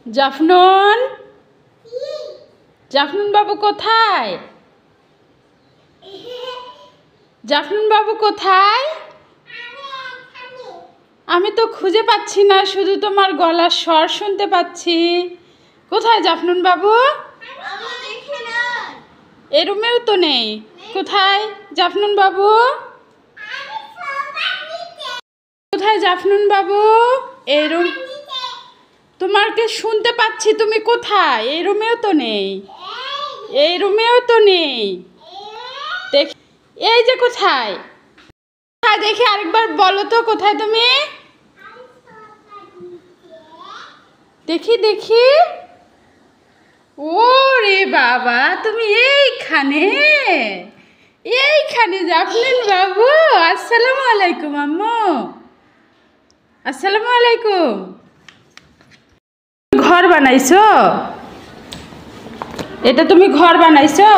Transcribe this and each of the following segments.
জাফনুন, জাফনুন বাবু কোথায়? জাফনুন বাবু কোথায়? আমি তো খুঁজে পাচ্ছি না, শুধু তোমার গলার স্বর শুনতে পাচ্ছি। কোথায় জাফনুন বাবু? এই রুমেও তো নেই। কোথায় জাফনুন বাবু? কোথায় জাফনুন বাবু? এই রুম, তোমাকে শুনতে পাচ্ছি, তুমি কোথায়? এই রুমেও তো নেই, এই রুমেও তো নেই। দেখি, এই যে কোথায়? কোথায় দেখি, আরেকবার বলো তো কোথায় তুমি? দেখি দেখি। ওরে বাবা, তুমি এইখানে, এইখানে জাফনুন বাবু। আসসালামু আলাইকুম আম্মু। আসসালামু আলাইকুম। ঘর বানাইছো? এটা তুমি ঘর বানাইছো?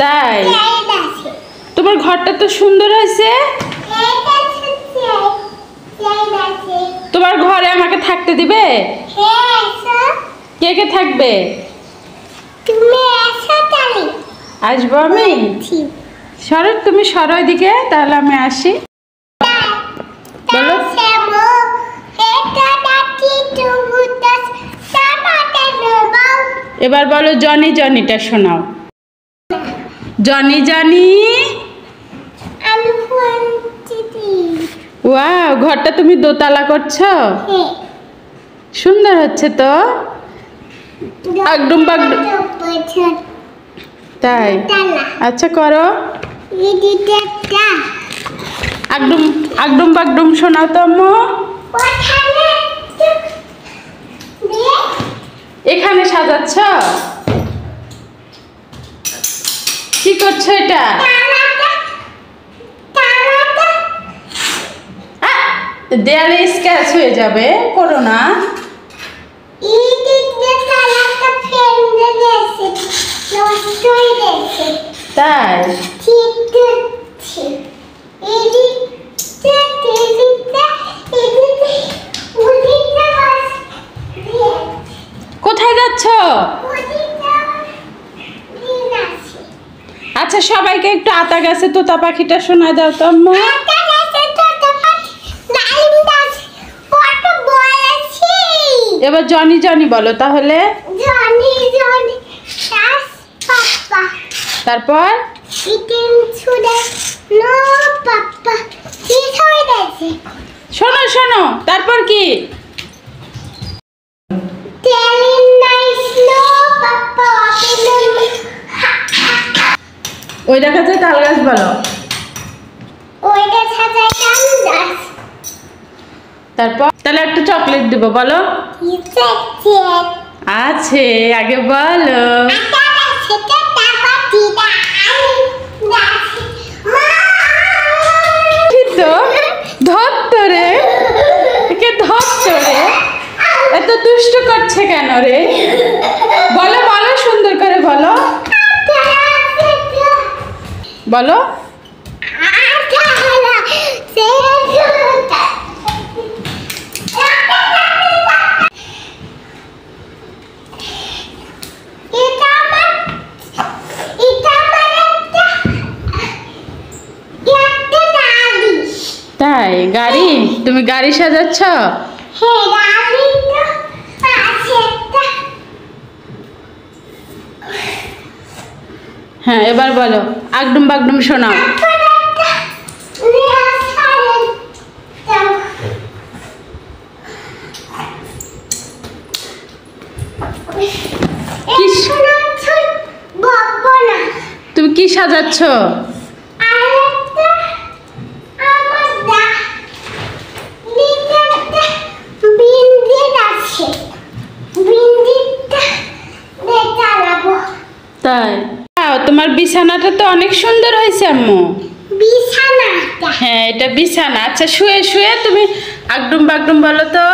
তাই? তোমার ঘরটা তো সুন্দর হয়েছে। তোমার ঘরে আমাকে থাকতে দিবে? কে কে থাকবে? আসবো আমি। সরো, তুমি সরো এদিকে, তাহলে আমি আসি। বলো। এবার বলো জনি জনিটা শোনাও। Johnny Johnny. ওয়াও, ঘরটা তুমি দোতলা করছো? সুন্দর হচ্ছে তো। আগডুম বাগডুম। তাই? আচ্ছা করো। আগডুম আগডুম বাগডুম শোনাও তো আম্মু। এখানে সাজাচ্ছ? কি করছো এটা? দেয়ালে স্ক্র্যাচ হয়ে যাবে, করো না। তাই? কোথায় যাচ্ছ? আচ্ছা, সবাইকে একটু আতা গাছে তোতা পাখিটা শোনা দাও তো আম্মু। এবার জনি জনি বলো তাহলে। তারপর শোনো শোনো, তারপর কি? ওই দেখা যায় তাল গাছ বলো। তারপর তাহলে একটা চকলেট দিব, বলো। আছে, আগে বলো। ধরে একে ধরে এত দুষ্ট করছে কেন রে? বলো বলো, সুন্দর করে বলো, বলো। তাই? গাড়ি? তুমি গাড়ি সাজাচ্ছ? হ্যাঁ, এবার বলো আগডুম বাগডুম শোনাও। তুমি কি সাজাচ্ছ? তাই? তোমার বিছানাটা তো অনেক সুন্দর হয়েছে আম্মু। হ্যাঁ, এটা বিছানা। আচ্ছা, শুয়ে শুয়ে তুমি আগডুম বাগডুম বলো তো।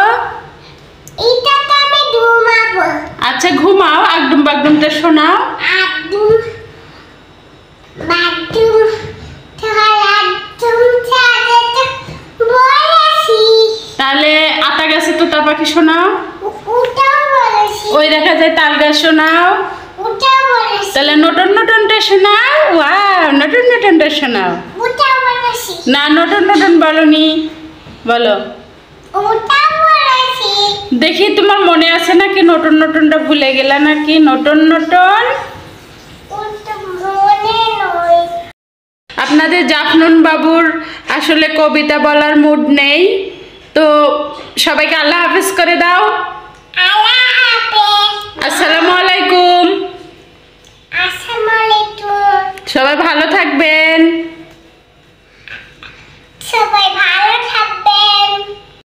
আচ্ছা ঘুমাও, আগডুম বাগডুমটা শোনাও। পাখি শোনাও। ওই দেখা যায় তাল গাছ শোনাও। তাহলে নটন নটনটা শোনাও। ওয়াও, নটন নটনটা শোনাও। না, নটন নটন বলনি, বলো। দেখি তোমার মনে আছে নাকি নটন নটনটা ভুলে গেলা নাকি? নটন নটন আপনাদের জাফনুন বাবুর আসলে কবিতা বলার মুড নেই, তো সবাইকে আল্লাহ হাফেজ করে দাও।